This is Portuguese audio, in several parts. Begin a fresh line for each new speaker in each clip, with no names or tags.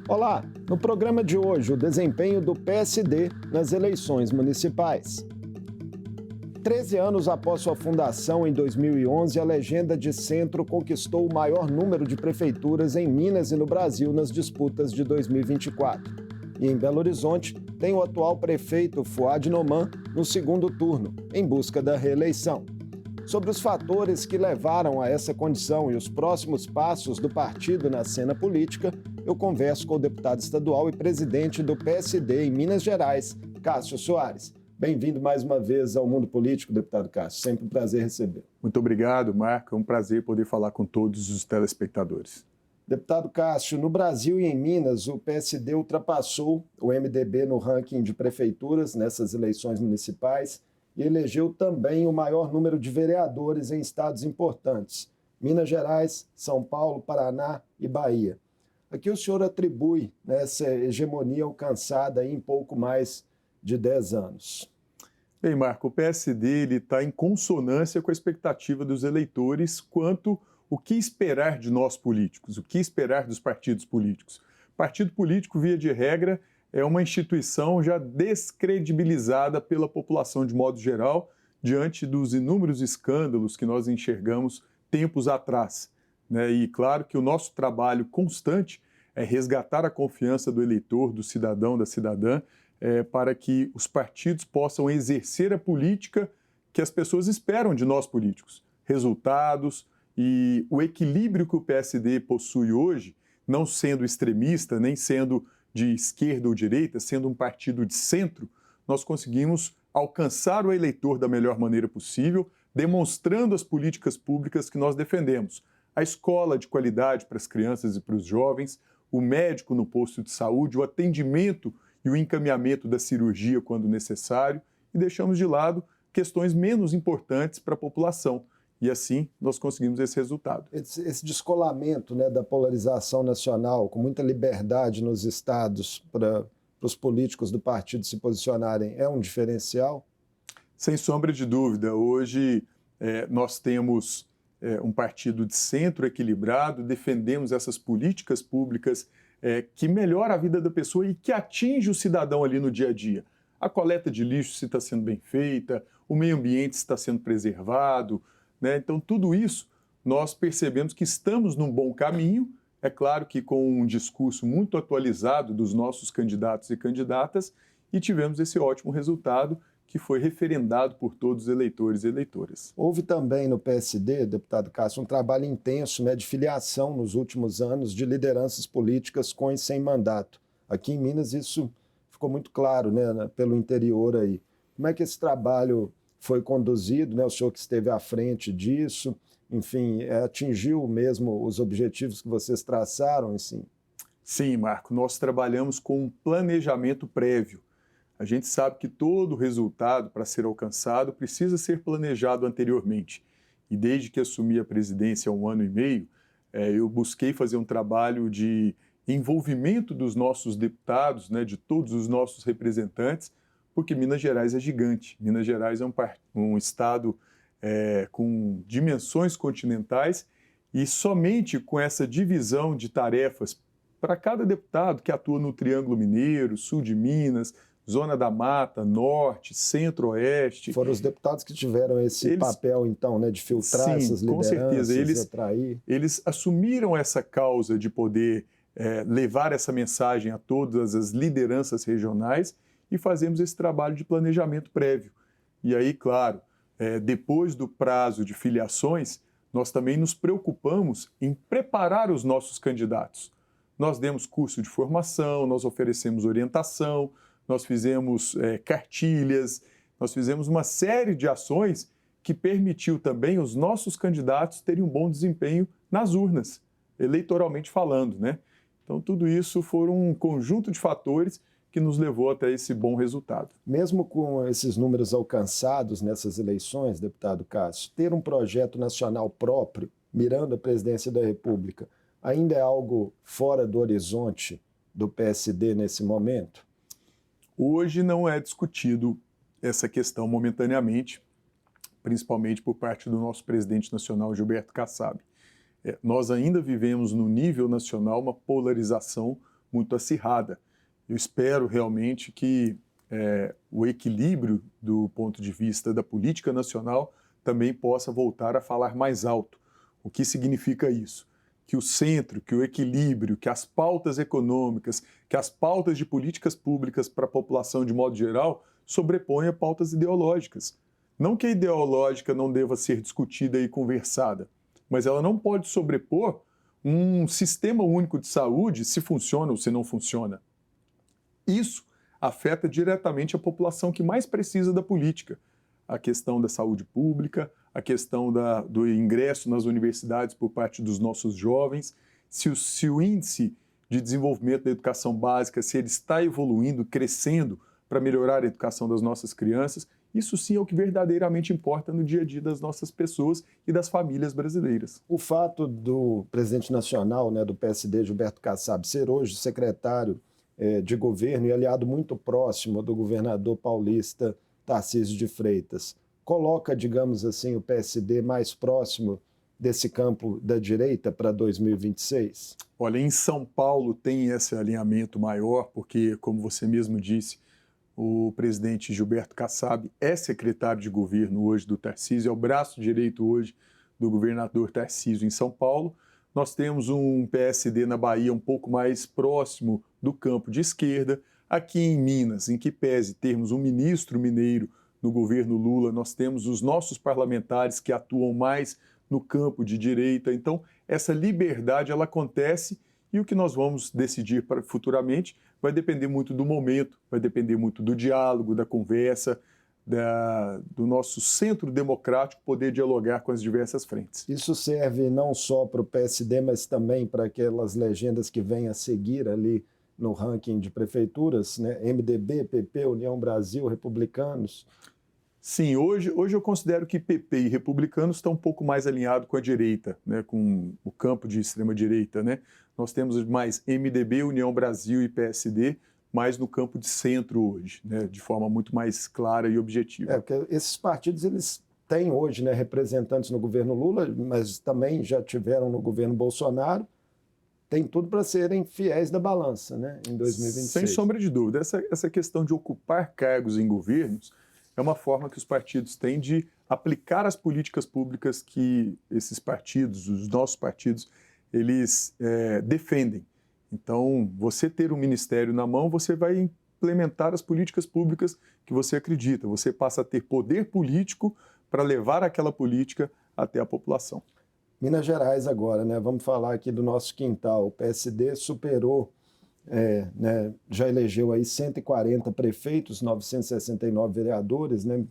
Olá, no programa de hoje, o desempenho do PSD nas eleições municipais. 13 anos após sua fundação, em 2011, a legenda de centro conquistou o maior número de prefeituras em Minas e no Brasil nas disputas de 2024. E em Belo Horizonte, tem o atual prefeito Fuad Noman no segundo turno, em busca da reeleição. Sobre os fatores que levaram a essa condição e os próximos passos do partido na cena política, eu converso com o deputado estadual e presidente do PSD em Minas Gerais, Cássio Soares. Bem-vindo mais uma vez ao Mundo Político, deputado Cássio. Sempre um prazer receber.
Muito obrigado, Marco. É um prazer poder falar com todos os telespectadores.
Deputado Cássio, no Brasil e em Minas, o PSD ultrapassou o MDB no ranking de prefeituras nessas eleições municipais e elegeu também o maior número de vereadores em estados importantes: Minas Gerais, São Paulo, Paraná e Bahia. Aqui o senhor atribui essa hegemonia alcançada em pouco mais de 10 anos.
Bem, Marco, o PSD está em consonância com a expectativa dos eleitores quanto o que esperar de nós políticos, o que esperar dos partidos políticos. Partido político, via de regra, é uma instituição já descredibilizada pela população de modo geral, diante dos inúmeros escândalos que nós enxergamos tempos atrás. E claro que o nosso trabalho constante é resgatar a confiança do eleitor, do cidadão, da cidadã, para que os partidos possam exercer a política que as pessoas esperam de nós políticos. Resultados e o equilíbrio que o PSD possui hoje, não sendo extremista, nem sendo de esquerda ou direita, sendo um partido de centro, nós conseguimos alcançar o eleitor da melhor maneira possível, demonstrando as políticas públicas que nós defendemos. A escola de qualidade para as crianças e para os jovens, o médico no posto de saúde, o atendimento e o encaminhamento da cirurgia quando necessário, e deixamos de lado questões menos importantes para a população. E assim nós conseguimos esse resultado.
Esse descolamento da polarização nacional, com muita liberdade nos estados para os políticos do partido se posicionarem, é um diferencial?
Sem sombra de dúvida. Hoje nós temos um partido de centro equilibrado, defendemos essas políticas públicas que melhoram a vida da pessoa e que atinge o cidadão ali no dia a dia. A coleta de lixo se está sendo bem feita, o meio ambiente está sendo preservado, Então, tudo isso nós percebemos que estamos num bom caminho, é claro que com um discurso muito atualizado dos nossos candidatos e candidatas, e tivemos esse ótimo resultado que foi referendado por todos os eleitores e eleitoras.
Houve também no PSD, deputado Cássio, um trabalho intenso de filiação nos últimos anos de lideranças políticas com e sem mandato. Aqui em Minas isso ficou muito claro, pelo interior aí. Como é que esse trabalho foi conduzido, o senhor que esteve à frente disso, enfim, atingiu mesmo os objetivos que vocês traçaram, assim?
Sim, Marco, nós trabalhamos com um planejamento prévio. A gente sabe que todo resultado para ser alcançado precisa ser planejado anteriormente. E desde que assumi a presidência há 1 ano e meio, eu busquei fazer um trabalho de envolvimento dos nossos deputados, de todos os nossos representantes, porque Minas Gerais é gigante. Minas Gerais é um estado com dimensões continentais e somente com essa divisão de tarefas para cada deputado que atua no Triângulo Mineiro, sul de Minas, Zona da Mata, Norte, Centro-Oeste.
Foram os deputados que tiveram esse papel, então, de filtrar essas lideranças,
com certeza.
Atrair.
Eles assumiram essa causa de poder levar essa mensagem a todas as lideranças regionais e fazemos esse trabalho de planejamento prévio. E aí, claro, depois do prazo de filiações, nós também nos preocupamos em preparar os nossos candidatos. Nós demos curso de formação, nós oferecemos orientação, nós fizemos cartilhas, nós fizemos uma série de ações que permitiu também os nossos candidatos terem um bom desempenho nas urnas, eleitoralmente falando, Então, tudo isso foram um conjunto de fatores que nos levou até esse bom resultado.
Mesmo com esses números alcançados nessas eleições, deputado Cássio, ter um projeto nacional próprio, mirando a presidência da República, ainda é algo fora do horizonte do PSD nesse momento?
Hoje não é discutido essa questão momentaneamente, principalmente por parte do nosso presidente nacional, Gilberto Kassab. Nós ainda vivemos no nível nacional uma polarização muito acirrada. Eu espero realmente que o equilíbrio do ponto de vista da política nacional também possa voltar a falar mais alto. O que significa isso? Que o centro, que o equilíbrio, que as pautas econômicas, que as pautas de políticas públicas para a população de modo geral sobreponham a pautas ideológicas. Não que a ideológica não deva ser discutida e conversada, mas ela não pode sobrepor um sistema único de saúde, se funciona ou se não funciona. Isso afeta diretamente a população que mais precisa da política. A questão da saúde pública, a questão do ingresso nas universidades por parte dos nossos jovens, se o índice de desenvolvimento da educação básica, se ele está evoluindo, crescendo para melhorar a educação das nossas crianças, isso sim é o que verdadeiramente importa no dia a dia das nossas pessoas e das famílias brasileiras.
O fato do presidente nacional, né, do PSD, Gilberto Kassab, ser hoje secretário de governo e aliado muito próximo do governador paulista Tarcísio de Freitas, coloca, digamos assim, o PSD mais próximo desse campo da direita para 2026?
Olha, em São Paulo tem esse alinhamento maior, porque, como você mesmo disse, o presidente Gilberto Kassab é secretário de governo hoje do Tarcísio, é o braço direito hoje do governador Tarcísio em São Paulo. Nós temos um PSD na Bahia um pouco mais próximo do campo de esquerda. Aqui em Minas, em que pese termos um ministro mineiro no governo Lula, nós temos os nossos parlamentares que atuam mais no campo de direita. Então, essa liberdade ela acontece e o que nós vamos decidir futuramente vai depender muito do momento, vai depender muito do diálogo, da conversa, do nosso centro democrático poder dialogar com as diversas frentes.
Isso serve não só para o PSD, mas também para aquelas legendas que vêm a seguir ali no ranking de prefeituras, né? MDB, PP, União Brasil, Republicanos.
Sim, hoje eu considero que PP e Republicanos estão um pouco mais alinhados com a direita, né? Com o campo de extrema-direita, né? Nós temos mais MDB, União Brasil e PSD, mais no campo de centro hoje, né? De forma muito mais clara e objetiva.
Porque esses partidos eles têm hoje, né, representantes no governo Lula, mas também já tiveram no governo Bolsonaro. Tem tudo para serem fiéis da balança, né, em 2026.
Sem sombra de dúvida. Essa questão de ocupar cargos em governos é uma forma que os partidos têm de aplicar as políticas públicas que esses partidos, os nossos partidos, eles defendem. Então, você ter um ministério na mão, você vai implementar as políticas públicas que você acredita. Você passa a ter poder político para levar aquela política até a população.
Minas Gerais agora, né? Vamos falar aqui do nosso quintal. O PSD superou, né, já elegeu aí 140 prefeitos, 969 vereadores, né?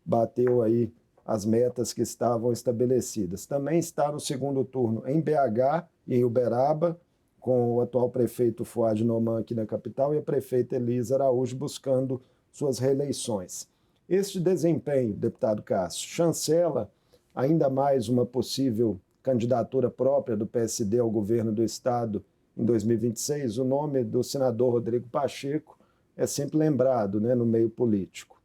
Bateu aí as metas que estavam estabelecidas. Também está no segundo turno em BH e em Uberaba, com o atual prefeito Fuad Noman aqui na capital e a prefeita Elisa Araújo buscando suas reeleições. Este desempenho, deputado Cássio, chancela ainda mais uma possível candidatura própria do PSD ao governo do Estado em 2026? O nome do senador Rodrigo Pacheco é sempre lembrado, né, no meio político.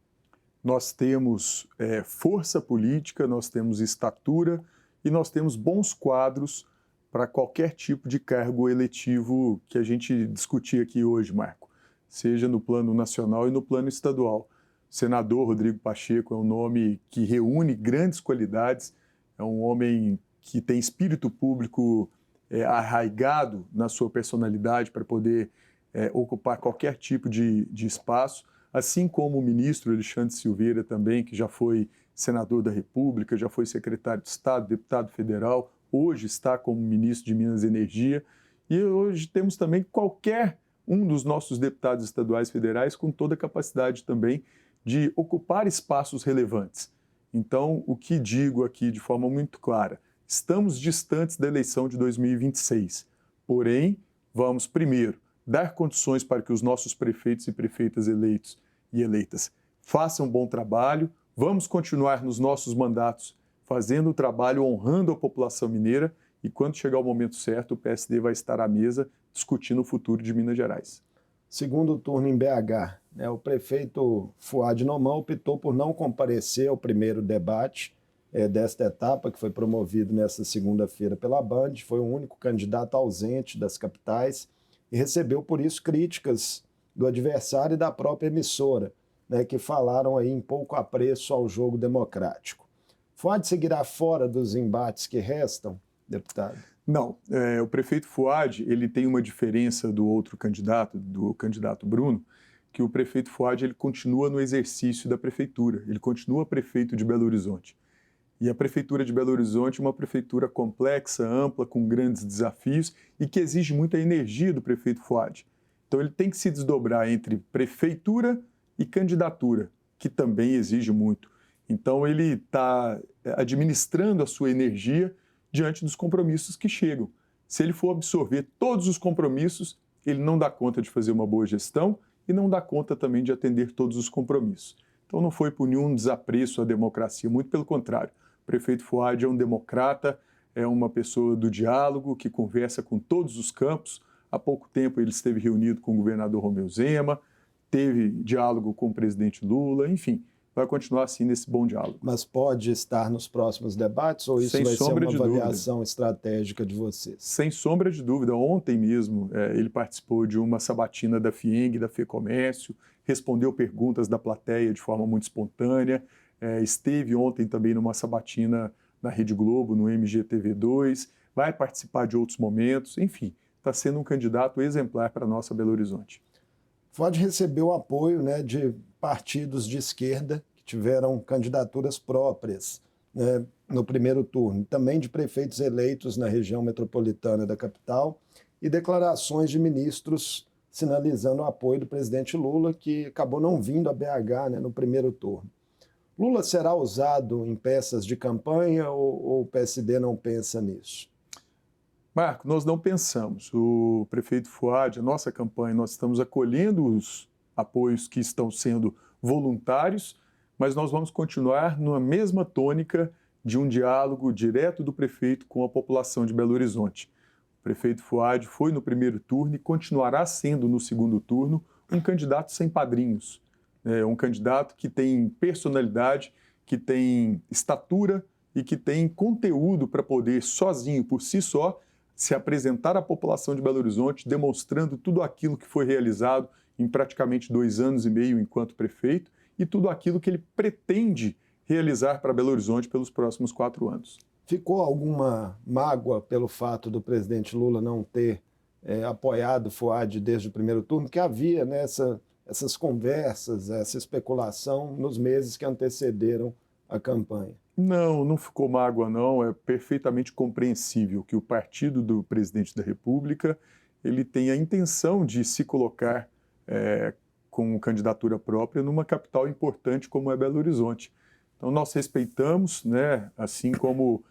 Nós temos força política, nós temos estatura e nós temos bons quadros para qualquer tipo de cargo eletivo que a gente discutir aqui hoje, Marco, seja no plano nacional e no plano estadual. O senador Rodrigo Pacheco é um nome que reúne grandes qualidades, é um homem que tem espírito público arraigado na sua personalidade para poder ocupar qualquer tipo de espaço, assim como o ministro Alexandre Silveira também, que já foi senador da República, já foi secretário de Estado, deputado federal, hoje está como ministro de Minas e Energia, e hoje temos também qualquer um dos nossos deputados estaduais federais com toda a capacidade também de ocupar espaços relevantes. Então, o que digo aqui de forma muito clara, estamos distantes da eleição de 2026, porém, vamos primeiro dar condições para que os nossos prefeitos e prefeitas eleitos e eleitas façam um bom trabalho, vamos continuar nos nossos mandatos fazendo o trabalho, honrando a população mineira e quando chegar o momento certo, o PSD vai estar à mesa discutindo o futuro de Minas Gerais.
Segundo turno em BH, né, o prefeito Fuad Noman optou por não comparecer ao primeiro debate desta etapa, que foi promovido nesta segunda-feira pela Band, foi o único candidato ausente das capitais, e recebeu, por isso, críticas do adversário e da própria emissora, né, que falaram aí em pouco apreço ao jogo democrático. Fuad seguirá fora dos embates que restam, deputado?
Não, o prefeito Fuad, ele tem uma diferença do outro candidato, do candidato Bruno, que o prefeito Fuad ele continua no exercício da prefeitura, ele continua prefeito de Belo Horizonte. E a prefeitura de Belo Horizonte é uma prefeitura complexa, ampla, com grandes desafios e que exige muita energia do prefeito Fuad. Então ele tem que se desdobrar entre prefeitura e candidatura, que também exige muito. Então ele está administrando a sua energia diante dos compromissos que chegam. Se ele for absorver todos os compromissos, ele não dá conta de fazer uma boa gestão e não dá conta também de atender todos os compromissos. Então não foi por nenhum desapreço à democracia, muito pelo contrário. O prefeito Fuad é um democrata, é uma pessoa do diálogo, que conversa com todos os campos. Há pouco tempo ele esteve reunido com o governador Romeu Zema, teve diálogo com o presidente Lula, enfim, vai continuar assim nesse bom diálogo.
Mas pode estar nos próximos debates ou isso vai ser uma avaliação estratégica de vocês?
Sem sombra de dúvida. Ontem mesmo ele participou de uma sabatina da FIENG, da FEComércio, respondeu perguntas da plateia de forma muito espontânea, esteve ontem também numa sabatina na Rede Globo, no MGTV2, vai participar de outros momentos, enfim, está sendo um candidato exemplar para a nossa Belo Horizonte.
Fuad recebeu apoio, né, de partidos de esquerda que tiveram candidaturas próprias, né, no primeiro turno, também de prefeitos eleitos na região metropolitana da capital e declarações de ministros sinalizando o apoio do presidente Lula, que acabou não vindo a BH, né, no primeiro turno. Lula será usado em peças de campanha ou o PSD não pensa nisso?
Marco, nós não pensamos. O prefeito Fuad, a nossa campanha, nós estamos acolhendo os apoios que estão sendo voluntários, mas nós vamos continuar numa mesma tônica de um diálogo direto do prefeito com a população de Belo Horizonte. O prefeito Fuad foi no primeiro turno e continuará sendo no segundo turno um candidato sem padrinhos, um candidato que tem personalidade, que tem estatura e que tem conteúdo para poder, sozinho, por si só, se apresentar à população de Belo Horizonte, demonstrando tudo aquilo que foi realizado em praticamente 2 anos e meio enquanto prefeito e tudo aquilo que ele pretende realizar para Belo Horizonte pelos próximos 4 anos.
Ficou alguma mágoa pelo fato do presidente Lula não ter apoiado o Fuad desde o primeiro turno, que havia essas conversas, essa especulação nos meses que antecederam a campanha?
Não, não ficou mágoa, não. É perfeitamente compreensível que o partido do presidente da República ele tem a intenção de se colocar com candidatura própria numa capital importante como é Belo Horizonte. Então, nós respeitamos, né, assim como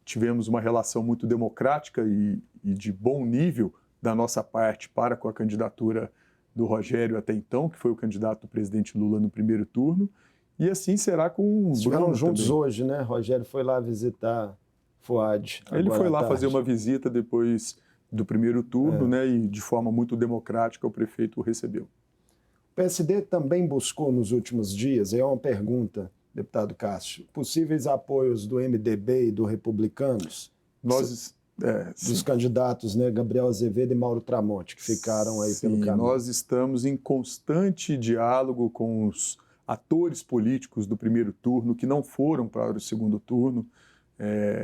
tivemos uma relação muito democrática e de bom nível da nossa parte para com a candidatura do Rogério até então, que foi o candidato do presidente Lula no primeiro turno, e assim será com o Bruno.
Estiveram juntos
também.
Hoje, né? Rogério foi lá visitar Fuad.
Ele foi lá fazer uma visita depois do primeiro turno, né? E de forma muito democrática o prefeito o recebeu.
O PSD também buscou nos últimos dias, é uma pergunta, deputado Cássio, possíveis apoios do MDB e do Republicanos? Dos candidatos, né, Gabriel Azevedo e Mauro Tramonte, que ficaram aí pelo caminho.
Nós estamos em constante diálogo com os atores políticos do primeiro turno que não foram para o segundo turno,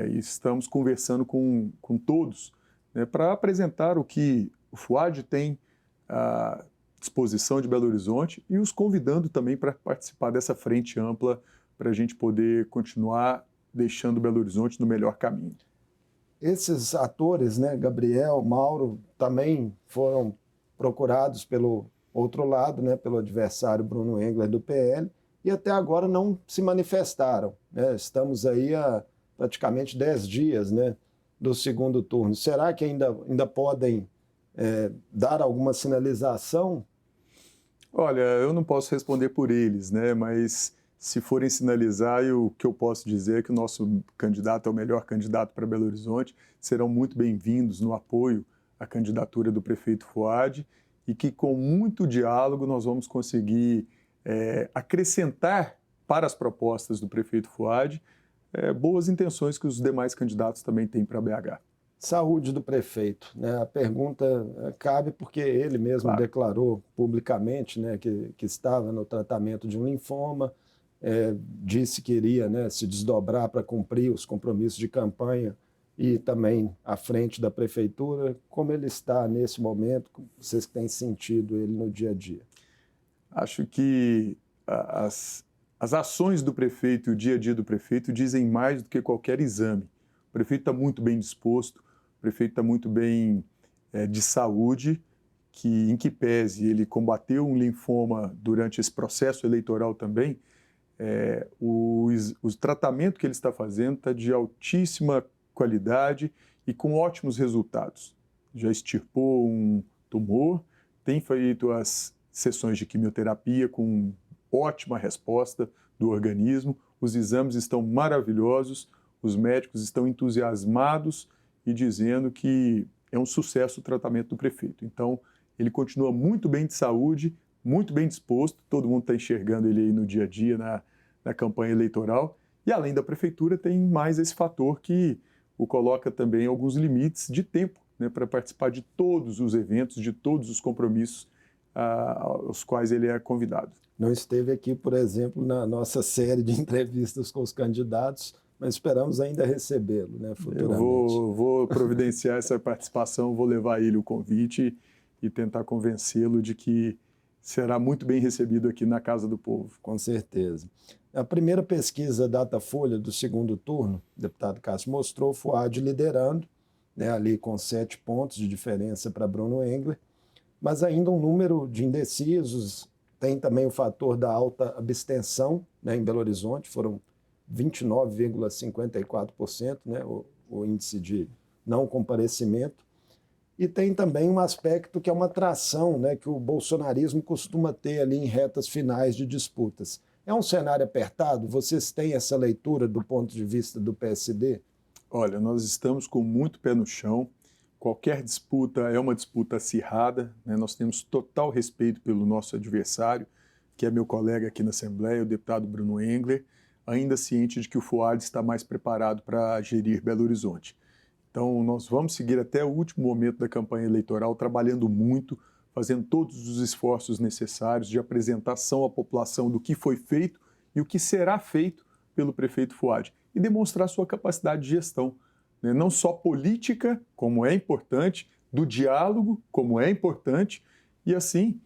e estamos conversando com todos, né, para apresentar o que o Fuad tem à disposição de Belo Horizonte e os convidando também para participar dessa frente ampla para a gente poder continuar deixando Belo Horizonte no melhor caminho.
Esses atores, né, Gabriel, Mauro, também foram procurados pelo outro lado, né, pelo adversário Bruno Engler do PL, e até agora não se manifestaram, né? Estamos aí há praticamente 10 dias, né, do segundo turno. Será que ainda podem dar alguma sinalização?
Olha, eu não posso responder por eles, né, mas se forem sinalizar, o que eu posso dizer é que o nosso candidato é o melhor candidato para Belo Horizonte, serão muito bem-vindos no apoio à candidatura do prefeito Fuad e que com muito diálogo nós vamos conseguir acrescentar para as propostas do prefeito Fuad boas intenções que os demais candidatos também têm para BH.
Saúde do prefeito, né? A pergunta cabe porque ele mesmo
Claro.
declarou publicamente, né, que estava no tratamento de um linfoma, disse que iria, né, se desdobrar para cumprir os compromissos de campanha e também à frente da prefeitura. Como ele está nesse momento? Vocês que têm sentido ele no dia a dia?
Acho que as ações do prefeito e o dia a dia do prefeito dizem mais do que qualquer exame. O prefeito está muito bem disposto, o prefeito está muito bem de saúde, em que pese ele combateu um linfoma durante esse processo eleitoral também, o tratamento que ele está fazendo está de altíssima qualidade e com ótimos resultados. Já extirpou um tumor, tem feito as sessões de quimioterapia com ótima resposta do organismo, os exames estão maravilhosos, os médicos estão entusiasmados e dizendo que é um sucesso o tratamento do prefeito. Então, ele continua muito bem de saúde, muito bem disposto, todo mundo está enxergando ele aí no dia a dia, na campanha eleitoral, e além da prefeitura tem mais esse fator que o coloca também em alguns limites de tempo, né, para participar de todos os eventos, de todos os compromissos aos quais ele é convidado.
Não esteve aqui, por exemplo, na nossa série de entrevistas com os candidatos, mas esperamos ainda recebê-lo, né, futuramente.
Eu vou providenciar essa participação, vou levar ele o convite e tentar convencê-lo de que será muito bem recebido aqui na Casa do Povo.
Com certeza. A primeira pesquisa Datafolha do segundo turno, o deputado Cássio mostrou o Fuad liderando, né, ali com 7 pontos de diferença para Bruno Engler, mas ainda um número de indecisos. Tem também o fator da alta abstenção, né, em Belo Horizonte, foram 29,54%, né, o índice de não comparecimento. E tem também um aspecto que é uma tração, né, que o bolsonarismo costuma ter ali em retas finais de disputas. É um cenário apertado? Vocês têm essa leitura do ponto de vista do PSD?
Olha, nós estamos com muito pé no chão. Qualquer disputa é uma disputa acirrada, né? Nós temos total respeito pelo nosso adversário, que é meu colega aqui na Assembleia, o deputado Bruno Engler, ainda ciente de que o Fuad está mais preparado para gerir Belo Horizonte. Então, nós vamos seguir até o último momento da campanha eleitoral, trabalhando muito, fazendo todos os esforços necessários de apresentação à população do que foi feito e o que será feito pelo prefeito Fuad, e demonstrar sua capacidade de gestão, né? Não só política, como é importante, do diálogo, como é importante, e assim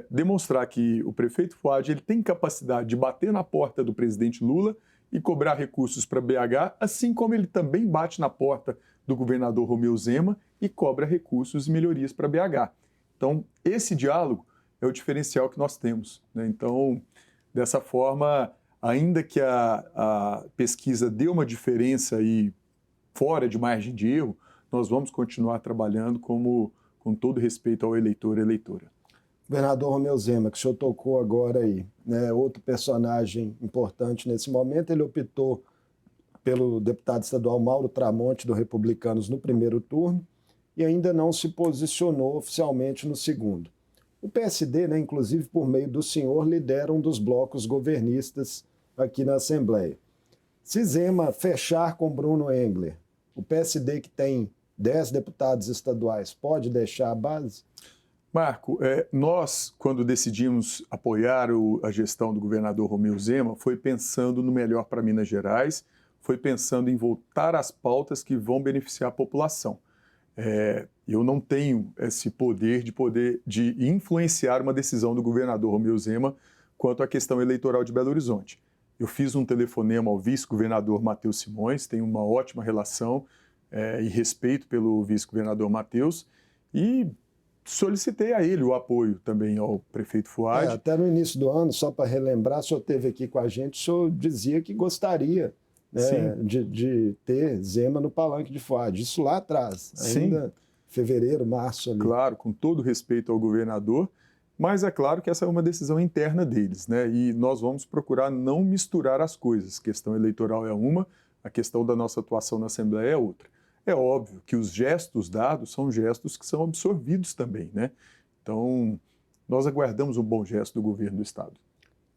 demonstrar que o prefeito Fuad ele tem capacidade de bater na porta do presidente Lula e cobrar recursos para BH, assim como ele também bate na porta do governador Romeu Zema e cobra recursos e melhorias para BH. Então, esse diálogo é o diferencial que nós temos, né? Então, dessa forma, ainda que a pesquisa dê uma diferença aí fora de margem de erro, nós vamos continuar trabalhando com todo respeito ao eleitor e eleitora.
Governador Romeu Zema, que o senhor tocou agora aí, né, outro personagem importante nesse momento, ele optou pelo deputado estadual Mauro Tramonte, do Republicanos, no primeiro turno, e ainda não se posicionou oficialmente no segundo. O PSD, né, inclusive por meio do senhor, lidera um dos blocos governistas aqui na Assembleia. Se Zema fechar com Bruno Engler, o PSD, que tem 10 deputados estaduais, pode deixar a base?
Marco, nós, quando decidimos apoiar a gestão do governador Romeu Zema, foi pensando no melhor para Minas Gerais, foi pensando em voltar às pautas que vão beneficiar a população. Eu não tenho esse poder de influenciar uma decisão do governador Romeu Zema quanto à questão eleitoral de Belo Horizonte. Eu fiz um telefonema ao vice-governador Matheus Simões, tenho uma ótima relação e respeito pelo vice-governador Matheus, e solicitei a ele o apoio também ao prefeito Fuad.
Até no início do ano, só para relembrar, o senhor esteve aqui com a gente, o senhor dizia que gostaria, né, de ter Zema no palanque de Fuad. Isso lá atrás, ainda fevereiro, março ali.
Claro, com todo respeito ao governador, mas é claro que essa é uma decisão interna deles, né? E nós vamos procurar não misturar as coisas. A questão eleitoral é uma, a questão da nossa atuação na Assembleia é outra. É óbvio que os gestos dados são gestos que são absorvidos também, né? Então, nós aguardamos um bom gesto do governo do Estado.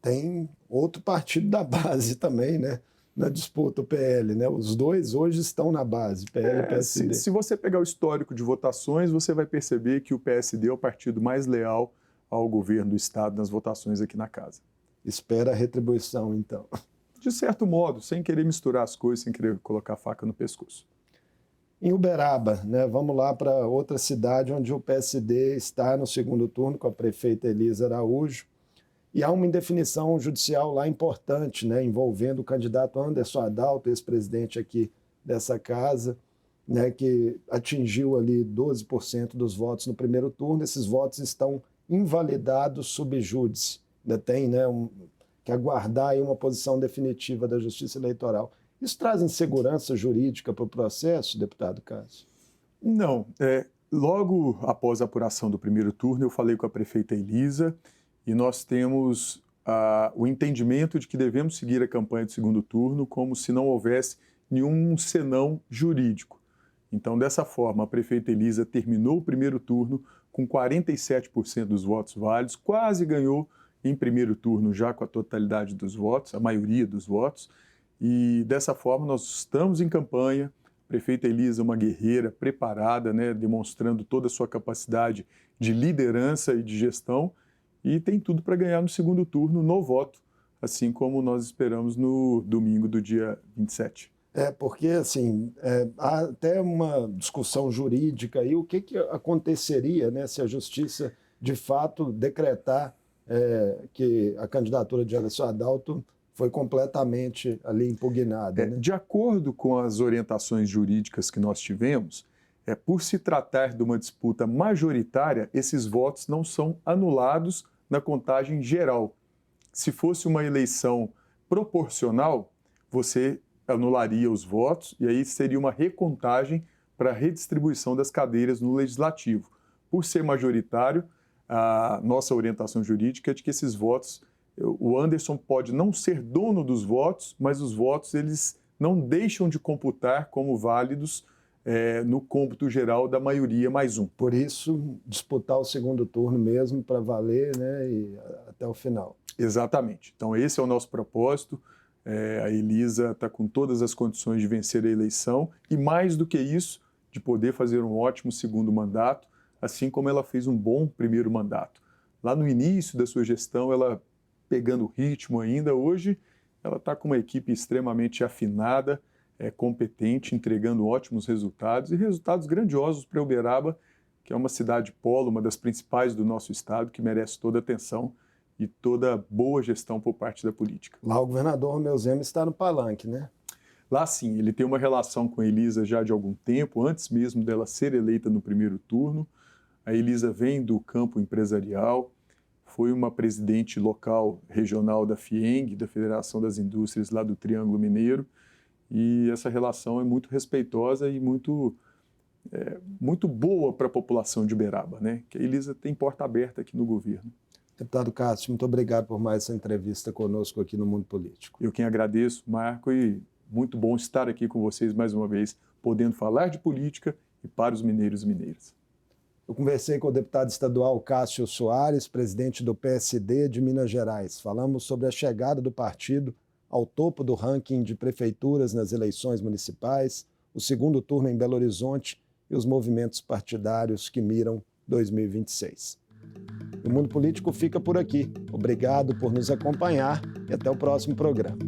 Tem outro partido da base também, né? na disputa, o PL, né? Os dois hoje estão na base, PL e PSD.
Se você pegar o histórico de votações, você vai perceber que o PSD é o partido mais leal ao governo do Estado nas votações aqui na casa.
Espera a retribuição, então.
De certo modo, sem querer misturar as coisas, sem querer colocar a faca no pescoço.
Em Uberaba, né? Vamos lá para outra cidade onde o PSD está no segundo turno com a prefeita Elisa Araújo. E há uma indefinição judicial lá importante, né? Envolvendo o candidato Anderson Adalto, ex-presidente aqui dessa casa, né? Que atingiu ali 12% dos votos no primeiro turno. Esses votos estão invalidados sub júdice. Ainda tem, né, que aguardar aí uma posição definitiva da Justiça Eleitoral. Isso traz insegurança jurídica para o processo, deputado Cássio?
Não. Logo após a apuração do primeiro turno, eu falei com a prefeita Elisa e nós temos o entendimento de que devemos seguir a campanha do segundo turno como se não houvesse nenhum senão jurídico. Então, dessa forma, a prefeita Elisa terminou o primeiro turno com 47% dos votos válidos, quase ganhou em primeiro turno já com a totalidade dos votos, a maioria dos votos. E dessa forma nós estamos em campanha, a prefeita Elisa é uma guerreira preparada, né, demonstrando toda a sua capacidade de liderança e de gestão e tem tudo para ganhar no segundo turno no voto, assim como nós esperamos no domingo do dia 27.
Porque assim, há até uma discussão jurídica aí, o que aconteceria, né, se a justiça de fato decretar que a candidatura de Anderson Adalto foi completamente ali impugnada. Né?
De acordo com as orientações jurídicas que nós tivemos, por se tratar de uma disputa majoritária, esses votos não são anulados na contagem geral. Se fosse uma eleição proporcional, você anularia os votos e aí seria uma recontagem para a redistribuição das cadeiras no Legislativo. Por ser majoritário, a nossa orientação jurídica é de que esses votos, o Anderson pode não ser dono dos votos, mas os votos eles não deixam de computar como válidos no cômputo geral da maioria mais um.
Por isso, disputar o segundo turno mesmo para valer, né, e até o final.
Exatamente. Então esse é o nosso propósito. A Elisa está com todas as condições de vencer a eleição e mais do que isso, de poder fazer um ótimo segundo mandato, assim como ela fez um bom primeiro mandato. Lá no início da sua gestão, ela pegando ritmo ainda, hoje ela está com uma equipe extremamente afinada, competente, entregando ótimos resultados e resultados grandiosos para Uberaba, que é uma cidade polo, uma das principais do nosso estado, que merece toda a atenção e toda boa gestão por parte da política.
Lá o governador Romeu Zema está no palanque, né?
Lá sim, ele tem uma relação com a Elisa já de algum tempo, antes mesmo dela ser eleita no primeiro turno. A Elisa vem do campo empresarial, foi uma presidente local, regional da FIENG, da Federação das Indústrias lá do Triângulo Mineiro, e essa relação é muito respeitosa e muito boa para a população de Uberaba, né? Que a Elisa tem porta aberta aqui no governo.
Deputado Cássio, muito obrigado por mais essa entrevista conosco aqui no Mundo Político.
Eu quem agradeço, Marco, e muito bom estar aqui com vocês mais uma vez, podendo falar de política e para os mineiros e mineiras.
Eu conversei com o deputado estadual Cássio Soares, presidente do PSD de Minas Gerais. Falamos sobre a chegada do partido ao topo do ranking de prefeituras nas eleições municipais, o segundo turno em Belo Horizonte e os movimentos partidários que miram 2026. O Mundo Político fica por aqui. Obrigado por nos acompanhar e até o próximo programa.